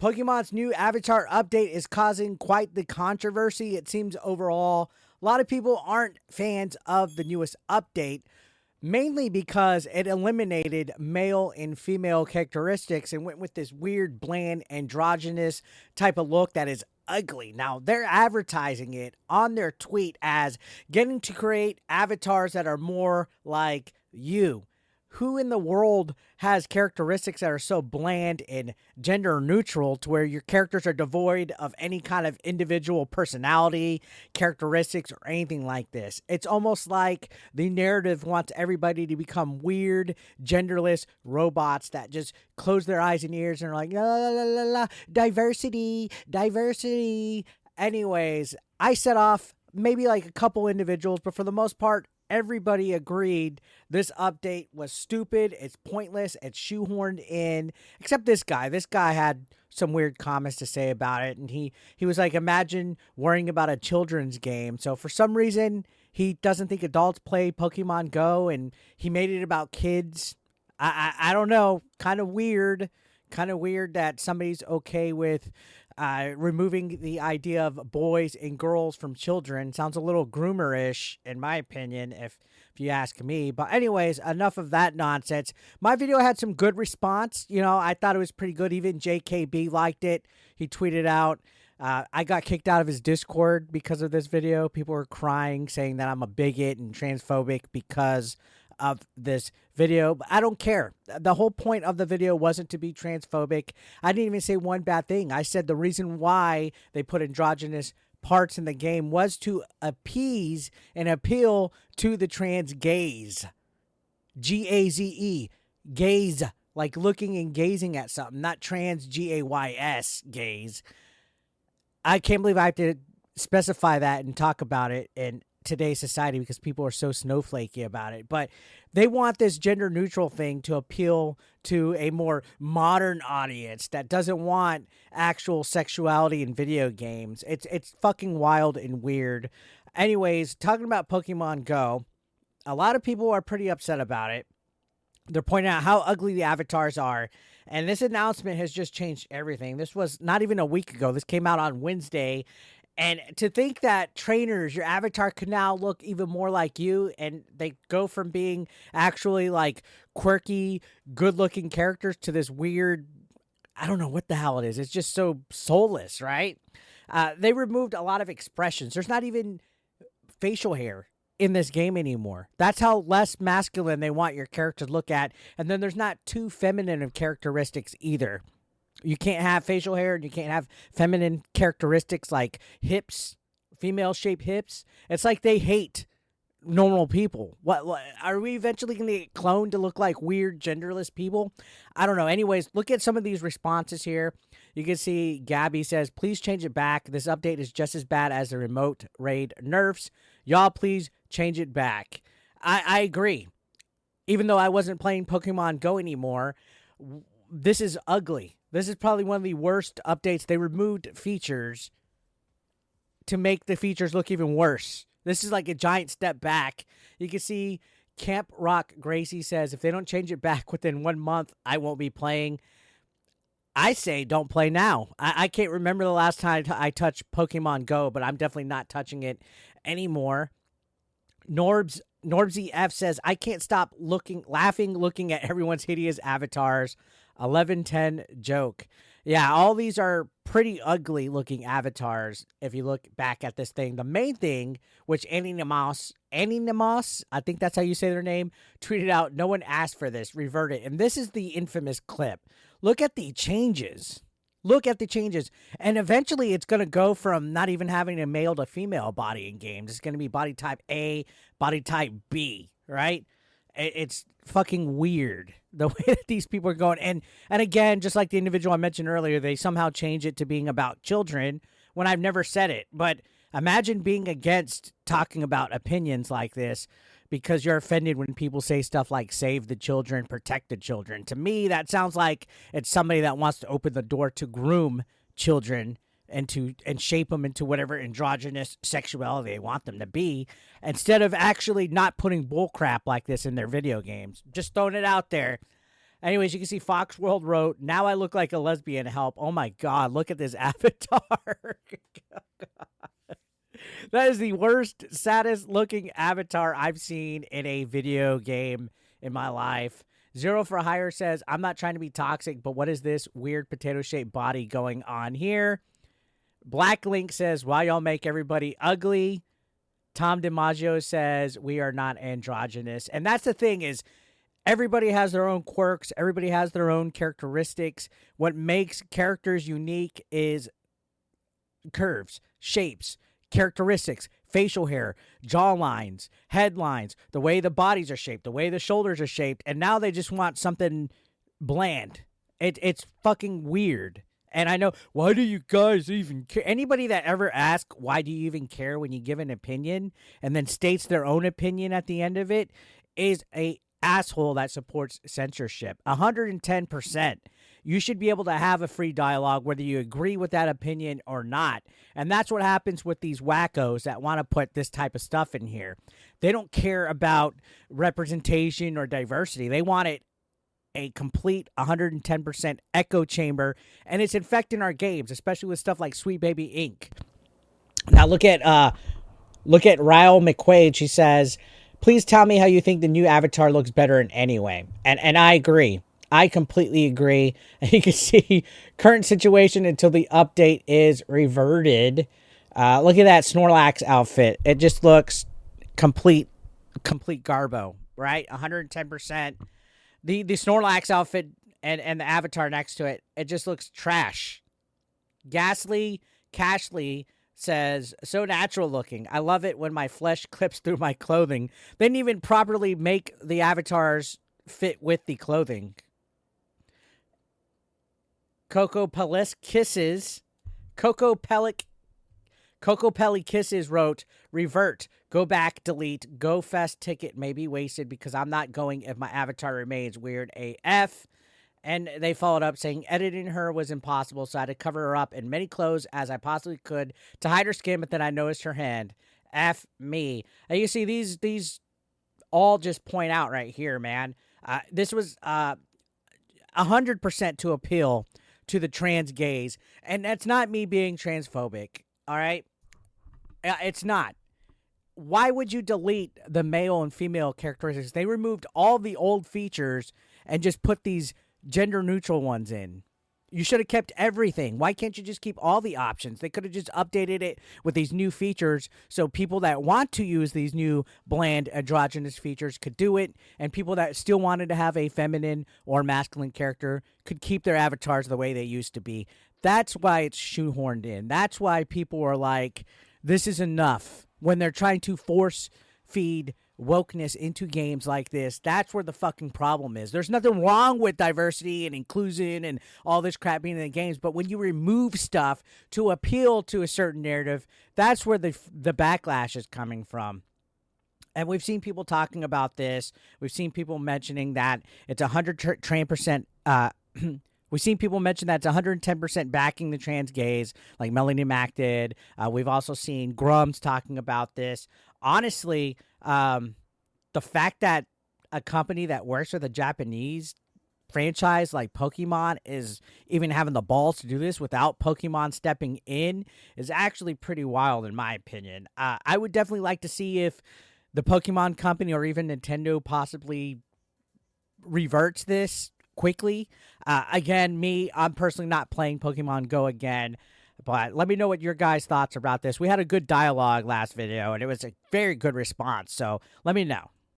Pokemon's new avatar update is causing quite the controversy. It seems overall a lot of people aren't fans of the newest update, mainly because it eliminated male and female characteristics and went with this weird, bland, androgynous type of look that is ugly. Now, they're advertising it on their tweet as getting to create avatars that are more like you. Who in the world has characteristics that are so bland and gender neutral to where your characters are devoid of any kind of individual personality, characteristics, or anything like this? It's almost like the narrative wants everybody to become weird, genderless robots that just close their eyes and ears and are like, la la la la la, diversity, diversity. Anyways, I set off maybe like a couple individuals, but for the most part, everybody agreed this update was stupid, it's pointless, it's shoehorned in, except this guy. This guy had some weird comments to say about it, and he was like, imagine worrying about a children's game. So for some reason, he doesn't think adults play Pokemon Go, and he made it about kids. I don't know, kind of weird that somebody's okay with removing the idea of boys and girls from children. Sounds a little groomerish, in my opinion, if you ask me. But anyways, enough of that nonsense. My video had some good response. You know, I thought it was pretty good. Even JKB liked it. He tweeted out. I got kicked out of his Discord because of this video. People were crying, saying that I'm a bigot and transphobic because of this video. But I don't care. The whole point of the video wasn't to be transphobic. I didn't even say one bad thing. I said the reason why they put androgynous parts in the game was to appease and appeal to the trans gaze. Gaze. Gaze. Like looking and gazing at something. Not trans gays. Gaze. I can't believe I have to specify that and talk about it in today's society because people are so snowflakey about it. But they want this gender neutral thing to appeal to a more modern audience that doesn't want actual sexuality in video games. It's fucking wild and weird. Anyways, talking about Pokemon Go, a lot of people are pretty upset about it. They're pointing out how ugly the avatars are. And this announcement has just changed everything. This was not even a week ago. This came out on Wednesday. And to think that trainers, your avatar could now look even more like you, and they go from being actually like quirky, good-looking characters to this weird, I don't know what the hell it is. It's just so soulless, right? They removed a lot of expressions. There's not even facial hair in this game anymore. That's how less masculine they want your character to look at. And then there's not too feminine of characteristics either. You can't have facial hair and you can't have feminine characteristics like hips, female-shaped hips. It's like they hate normal people. What are we eventually going to get cloned to look like weird, genderless people? I don't know. Anyways, look at some of these responses here. You can see Gabby says, please change it back. This update is just as bad as the remote raid nerfs. Y'all, please change it back. I agree. Even though I wasn't playing Pokemon Go anymore, this is ugly. This is probably one of the worst updates. They removed features to make the features look even worse. This is like a giant step back. You can see Camp Rock Gracie says, if they don't change it back within 1 month, I won't be playing. I say don't play now. I can't remember the last time I touched Pokemon Go, but I'm definitely not touching it anymore. Norbsy F says, I can't stop laughing looking at everyone's hideous avatars. 1110 joke. Yeah, all these are pretty ugly looking avatars if you look back at this thing. The main thing, which Anonymous, I think that's how you say their name, tweeted out, no one asked for this, revert it. And this is the infamous clip. Look at the changes. Look at the changes. And eventually it's going to go from not even having a male to female body in games. It's going to be body type A, body type B, right? It's fucking weird the way that these people are going. And again, just like the individual I mentioned earlier, they somehow change it to being about children when I've never said it. But imagine being against talking about opinions like this because you're offended when people say stuff like save the children, protect the children. To me, that sounds like it's somebody that wants to open the door to groom children and shape them into whatever androgynous sexuality they want them to be, instead of actually not putting bull crap like this in their video games. Just throwing it out there. Anyways, you can see Foxworld wrote, "Now I look like a lesbian. Help. Oh my God, look at this avatar." That is the worst, saddest looking avatar I've seen in a video game in my life. Zero for Hire says, "I'm not trying to be toxic, but what is this weird potato-shaped body going on here?" Black Link says, "Why y'all make everybody ugly?" Tom DiMaggio says, "We are not androgynous." And that's the thing is, everybody has their own quirks. Everybody has their own characteristics. What makes characters unique is curves, shapes, characteristics, facial hair, jaw lines, head lines, the way the bodies are shaped, the way the shoulders are shaped. And now they just want something bland. It's fucking weird. And I know, why do you guys even care? Anybody that ever asks, why do you even care when you give an opinion and then states their own opinion at the end of it is a asshole that supports censorship. 110%. You should be able to have a free dialogue whether you agree with that opinion or not. And that's what happens with these wackos that want to put this type of stuff in here. They don't care about representation or diversity. They want it a complete 110% echo chamber, and it's infecting our games, especially with stuff like Sweet Baby Inc. Now look at Ryle McQuaid. She says, "Please tell me how you think the new avatar looks better in any way." And I agree. I completely agree. And you can see current situation until the update is reverted. Look at that Snorlax outfit. It just looks complete garbo, right? 110%. The Snorlax outfit and the avatar next to it, it just looks trash. Ghastly Cashley says, "So natural looking. I love it when my flesh clips through my clothing." They didn't even properly make the avatars fit with the clothing. Coco Pelli Kisses wrote, "Revert. Go back, delete. Go Fest ticket may be wasted because I'm not going if my avatar remains weird AF." And they followed up saying, "Editing her was impossible, so I had to cover her up in many clothes as I possibly could to hide her skin, but then I noticed her hand. F me." And you see these all just point out right here, man. This was 100% to appeal to the trans gays. And that's not me being transphobic, all right? It's not. Why would you delete the male and female characteristics? They removed all the old features and just put these gender neutral ones in. You should have kept everything. Why can't you just keep all the options? They could have just updated it with these new features so people that want to use these new bland androgynous features could do it, and people that still wanted to have a feminine or masculine character could keep their avatars the way they used to be. That's why it's shoehorned in. That's why people are like, this is enough. When they're trying to force feed wokeness into games like this, that's where the fucking problem is. There's nothing wrong with diversity and inclusion and all this crap being in the games, but when you remove stuff to appeal to a certain narrative, that's where the backlash is coming from. And we've seen people talking about this. We've seen people mentioning that it's 100%. We've seen people mention that it's 110% backing the trans gays, like Melanie Mack did. We've also seen Grums talking about this. Honestly, the fact that a company that works with a Japanese franchise like Pokemon is even having the balls to do this without Pokemon stepping in is actually pretty wild, in my opinion. I would definitely like to see if the Pokemon company or even Nintendo possibly reverts this quickly. Again, I'm personally not playing Pokemon Go again, but let me know what your guys' thoughts about this. We had a good dialogue last video, and it was a very good response, so let me know.